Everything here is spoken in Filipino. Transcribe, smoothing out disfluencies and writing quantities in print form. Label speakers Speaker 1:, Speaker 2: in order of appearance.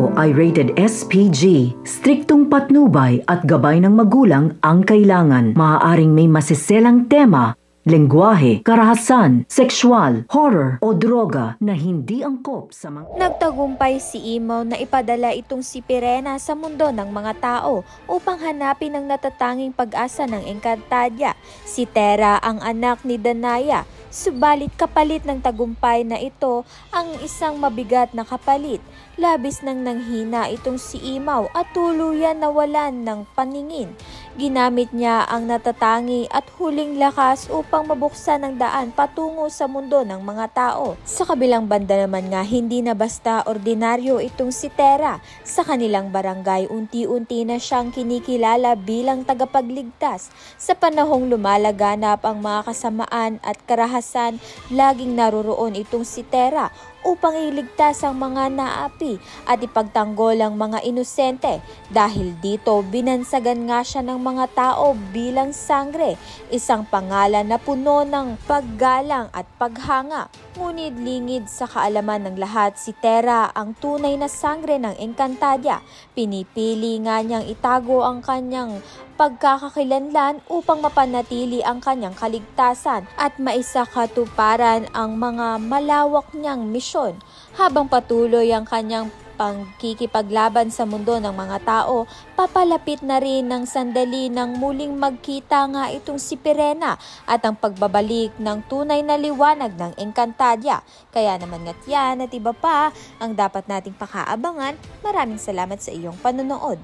Speaker 1: ito ay rated SPG. Striktong patnubay at gabay ng magulang ang kailangan. Maaaring may masiselang tema, lengguwahe, karahasan, sexual, horror o droga na hindi angkop sa mga...
Speaker 2: Nagtagumpay si Imaw na ipadala itong si Pirena sa mundo ng mga tao upang hanapin ang natatanging pag-asa ng Encantadia. Si Tera ang anak ni Danaya. Subalit kapalit ng tagumpay na ito ang isang mabigat na kapalit. Labis nang nanghina itong si Imaw at tuluyan nawalan ng paningin. Ginamit niya ang natatangi at huling lakas upang mabuksan ang daan patungo sa mundo ng mga tao. Sa kabilang banda naman nga, hindi na basta ordinaryo itong si Tera. Sa kanilang barangay, unti-unti na siyang kinikilala bilang tagapagligtas. Sa panahong lumalaganap ang mga kasamaan at karahasan, laging naroroon itong si Tera upang iligtas ang mga naapi at ipagtanggol ang mga inosente. Dahil dito, binansagan nga siya ng mga tao bilang sangre, isang pangalan na puno ng paggalang at paghanga. Ngunit lingid sa kaalaman ng lahat, si Tera ang tunay na sangre ng Encantadia. Pinipili nga niyang itago ang kanyang pagkakakilanlan upang mapanatili ang kanyang kaligtasan at maisakatuparan ang mga malawak niyang misyon. Habang patuloy ang kanyang pagkikipaglaban sa mundo ng mga tao, papalapit na rin ng sandali nang muling magkita nga itong si Pirena at ang pagbabalik ng tunay na liwanag ng Encantadia. Kaya naman nga't yan at iba pa ang dapat nating pakaabangan. Maraming salamat sa iyong panonood.